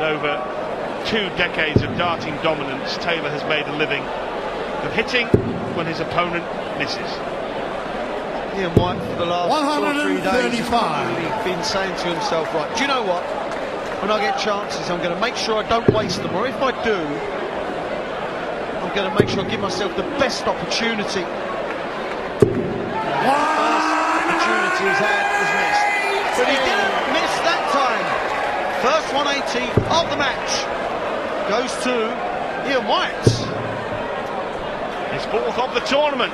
over 2 decades of darting dominance, Taylor has made a living of hitting when his opponent misses. Ian White, for the last 2 or 3 days, has probably been saying to himself, right, do you know what? When I get chances, I'm going to make sure I don't waste them, or if I do, I'm going to make sure I give myself the best opportunity. The first opportunity he's had is missed, but he didn't miss that time. First 180 of the match goes to Ian White. His 4th of the tournament.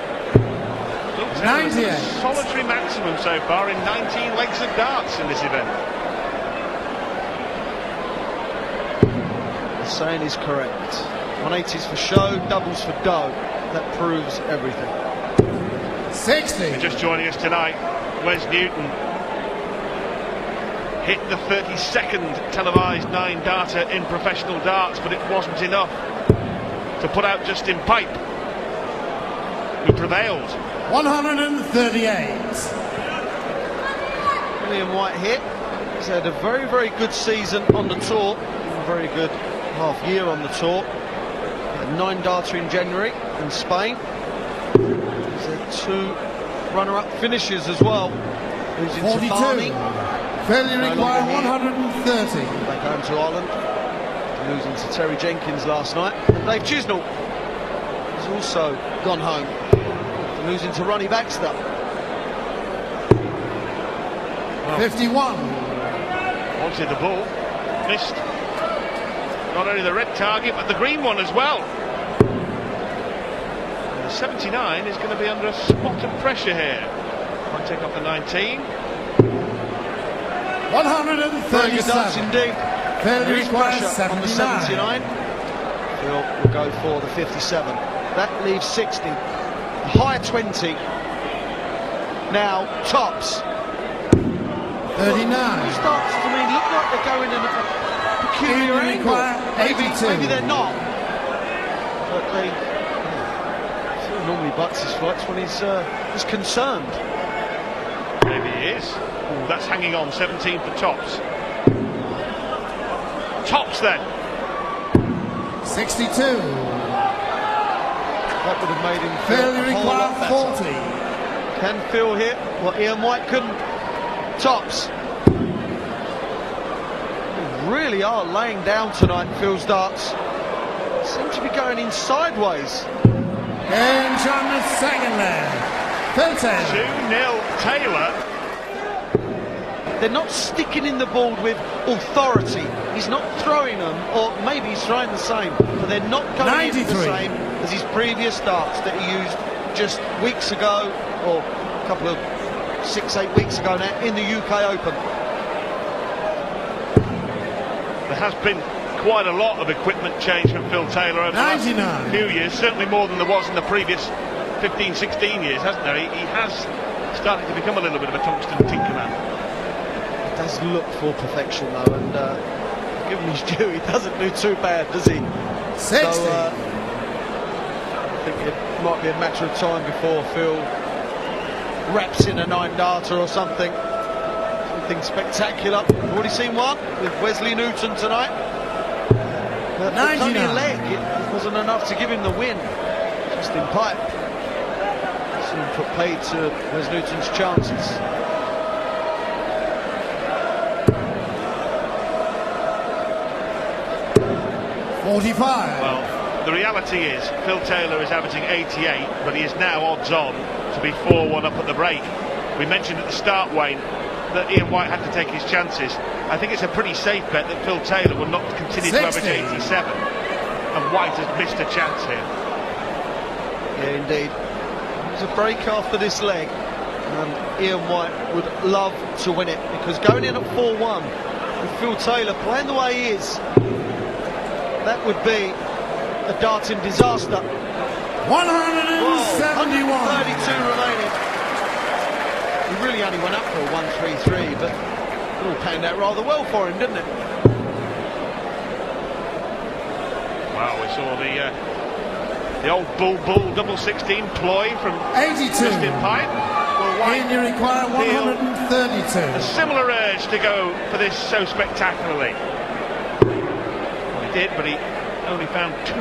98. Solitary maximum so far in 19 legs of darts in this event. The saying is correct. 180s for show, doubles for dough. That proves everything. 60. Just joining us tonight, Wes Newton hit the 32nd televised 9-darter in professional darts, but it wasn't enough to put out Justin Pipe, who prevailed. 138. William White hit. He's had a very, very good season on the tour. A very good half year on the tour. A 9-darter in January in Spain. He's had 2 runner-up finishes as well. Losing 42. to Barney. Failure required 130. Back home to Ireland. Losing to Terry Jenkins last night. And Dave Chisnell has also gone home. Losing to Ronnie Baxter. 51. Wanted the ball, missed not only the red target but the green one as well. And the 79 is going to be under a spot of pressure here. Might take off the 19. 137. Very good darts indeed. Failure required pressure on the 79. Phil will go for the 57. That leaves 60. High 20. Now tops. 39. These darts to me look like they're going in a peculiar angle. Maybe they're not. But they Phil normally butts his flights when he's concerned. Maybe he is. Ooh, that's hanging on. 17 for tops. Tops then. 62. That would have made him feel Failure a whole lot required better. 40. Can Phil hit what Ian White couldn't? Tops. They really are laying down tonight, Phil's darts. Seem to be going in sideways. Inch on the second leg. Phil Taylor. 2-0 Taylor. They're not sticking in the board with authority. He's not throwing them, or maybe he's throwing the same, but they're not going in the same as his previous darts that he used just weeks ago, or a couple of 6-8 weeks ago now in the UK Open. There has been quite a lot of equipment change from Phil Taylor over the last few years, certainly more than there was in the previous 15-16 years, hasn't there? He has started to become a little bit of a tungsten tinkerman. He does look for perfection though, and given his due, he doesn't do too bad, does he? 60. So, I think it might be a matter of time before Phil wraps in a 9-darter or something. Something spectacular. We've already seen one with Wesley Newton tonight. But it was only a leg. It wasn't enough to give him the win. Just in pipe. Soon put paid to Wes Newton's chances. Well, the reality is Phil Taylor is averaging 88, but he is now odds on to be 4-1 up at the break. We mentioned at the start, Wayne, that Ian White had to take his chances. I think it's a pretty safe bet that Phil Taylor will not continue to average 87, and White has missed a chance here. Yeah, indeed. There's a break after this leg, and Ian White would love to win it, because going in at 4-1 with Phil Taylor playing the way he is, that would be a darting disaster. 171. 132 remaining. He really only went up for a 1-3-3, but it all panned out rather well for him, didn't it? Wow, we saw the old bull double 16 ploy from 82. Justin Pipe. Well, White you require 132. a similar urge to go for this so spectacularly. did, but he only found 2.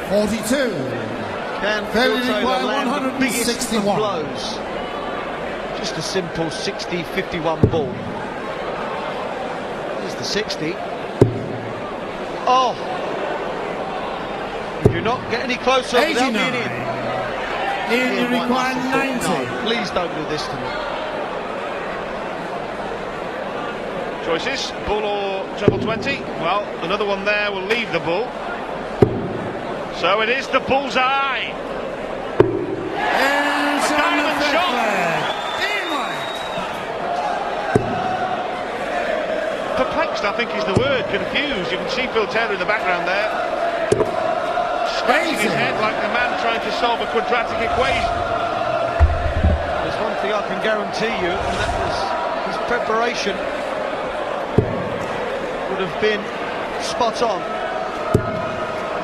42. Can Phil Taylor land the biggest of blows? Just a simple 60-51 ball. Here's the 60. Oh! You do not get any closer without being in. You require 90. No, please don't do this to me. Choices, bull or treble 20? Well, another one there will leave the bull. So it is the bullseye. And diamond shot. Perplexed, I think, is the word. Confused. You can see Phil Taylor in the background there, scratching his head like the man trying to solve a quadratic equation. There's one thing I can guarantee you, and that was his preparation would have been spot on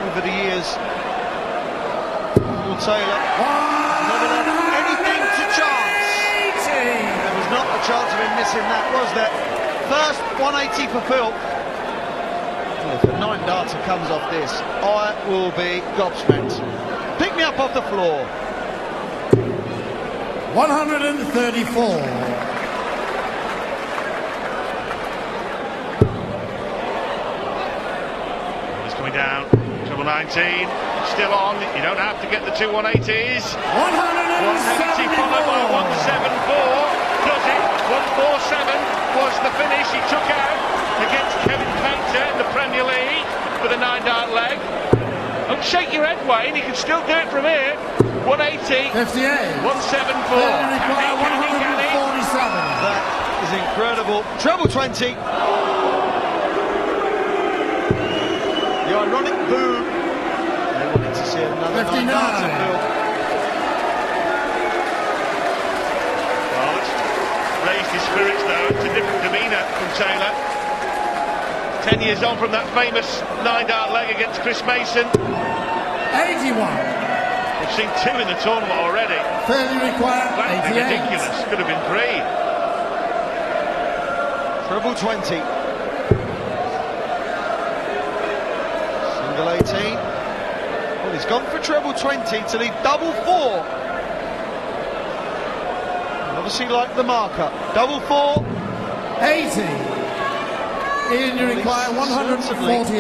over the years. Phil Taylor never left anything to chance. There was not a chance of him missing that, was there? First 180 for Phil. If a 9-darter comes off this, I will be gobsmacked. Pick me up off the floor. 134. Down, treble 19, still on. You don't have to get the 2 180s. 180 followed by 174. Does it? 147 was the finish he took out against Kevin Painter in the Premier League with a 9-dart leg. Don't shake your head, Wayne. You can still do it from here. 180. 58. 174. 147. That is incredible. Treble 20. The ironic boo. They wanted to see another 59. Well, it's raised his spirits though. It's a different demeanour from Taylor. 10 years on from that famous 9-dart leg against Chris Mason. 81. We've seen 2 in the tournament already. Fairly required. That'd be ridiculous. Could have been 3. Treble 20. 18. Well, he's gone for treble 20 to leave double 4. And obviously like the marker. Double 4. 80. Ian, you require 148.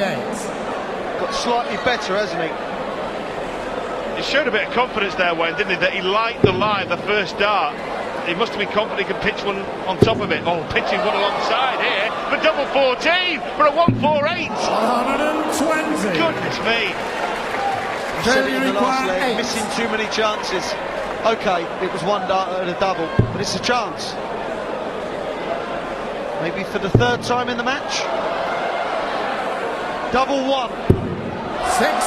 Got slightly better, hasn't he? He showed a bit of confidence there, Wayne, didn't he? That he liked the lie of the first dart. He must have been confident he could pitch one on top of it. Oh, pitching one alongside here for double 14 for a 148. 120. Goodness me. He said it in the last leg, missing too many chances. Okay, it was 1 dart at a double, but it's a chance. Maybe for the 3rd time in the match. Double 1. 6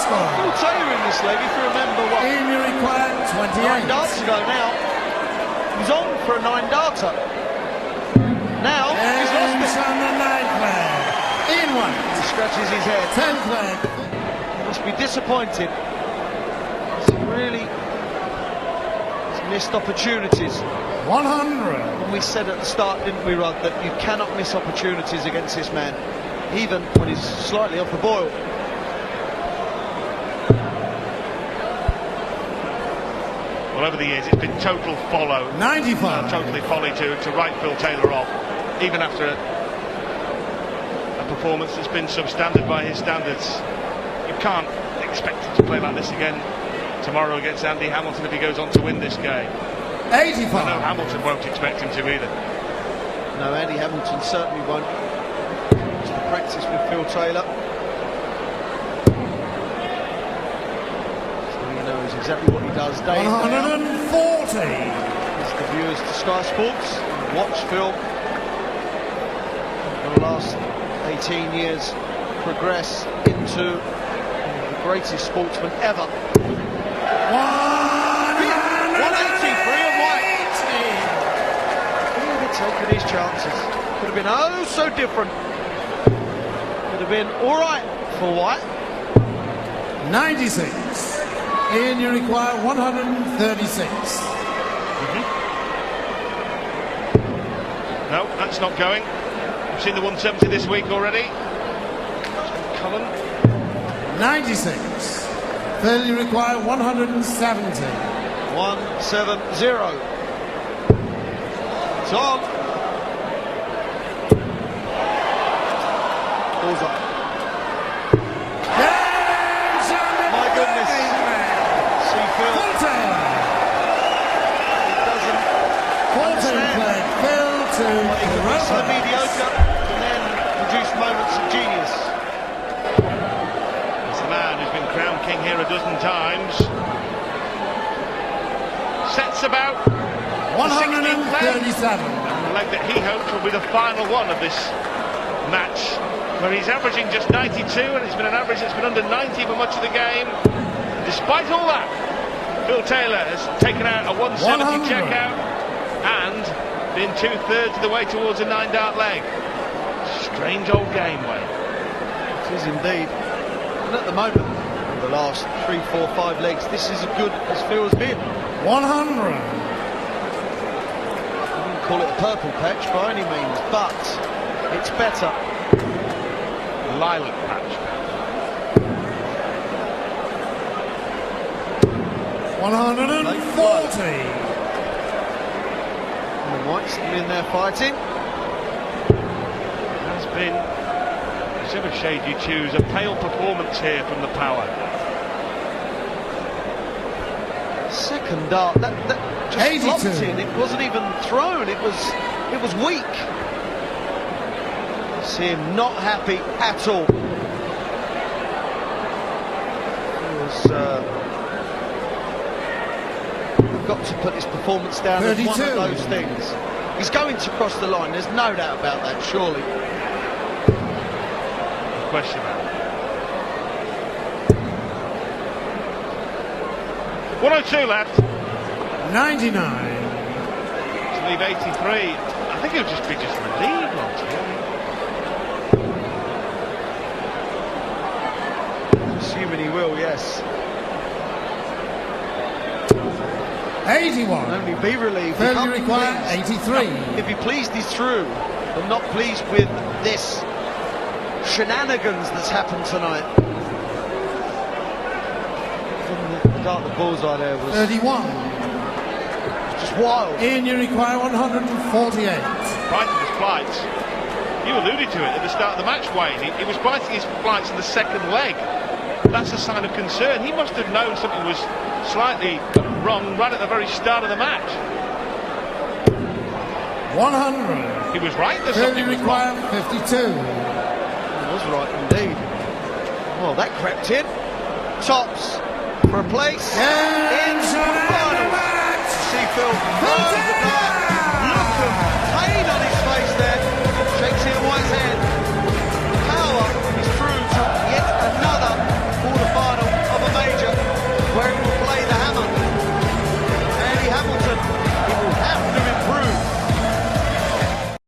score. Phil Taylor in this leg, if you remember what. Ian, you require 28. 9 darts ago now. He's on for a 9-darter. Now he's lost it. On the 9th leg. Ian White. He scratches his head. 10th leg. He must be disappointed. He's missed opportunities. 100. And we said at the start, didn't we, Rod, that you cannot miss opportunities against this man, even when he's slightly off the boil. Well, over the years, it's been total follow. 95. Totally folly to write Phil Taylor off, even after a performance that's been substandard by his standards. You can't expect him to play like this again tomorrow against Andy Hamilton if he goes on to win this game. 85. I know Hamilton won't expect him to either. No, Andy Hamilton certainly won't. Just to practice with Phil Taylor. Knows exactly what he does day in, day out. 140. As the viewers to Sky Sports watch Phil for the last 18 years progress into the greatest sportsman ever. 180 for Ian White. He had taken his chances. Could have been oh so different. Could have been all right for White. 96. Ian, you require 136. No, that's not going. We've seen the 170 this week already. Cullen. 96. Failure require 170. 170. It's on. Bullseye. My goodness. See Phil. It doesn't understand. Phil to He can be so mediocre and then produce moments of genius. It's the man who's been crowned king here a dozen times. Sets about 137. And the leg that he hopes will be the final one of this match, where he's averaging just 92, and it's been an average that's been under 90 for much of the game. Despite all that, Phil Taylor has taken out a 170 checkout and been 2/3 of the way towards a 9-dart leg. Strange old game, Wayne. It is indeed. And at the moment, the last 3, 4, 5 legs, this is as good as Phil has been. 100. I wouldn't call it a purple patch by any means, but it's better. Lilac patch. 140. And the White's in there fighting. Has been, whichever shade you choose, a pale performance here from the power. Second dart, that just 82. flopped in. It wasn't even thrown. It was weak. See him not happy at all. He was got to put his performance down as one of those things. He's going to cross the line. There's no doubt about that. Surely. No question about it. 102 left. 99. To leave 83. I think he'll just be relieved, won't he? Assuming he will, yes. 81. Only be relieved. Failure required 83. If he pleased, he's through. I'm not pleased with this shenanigans that's happened tonight. The bullseye there was 31. just wild. Ian, you require 148. Biting his flights. You alluded to it at the start of the match, Wayne. He was biting his flights in the second leg. That's a sign of concern. He must have known something was slightly wrong right at the very start of the match. 100. He was right that something was wrong. 52. He was right indeed. Well, that crept in. Tops for a place. And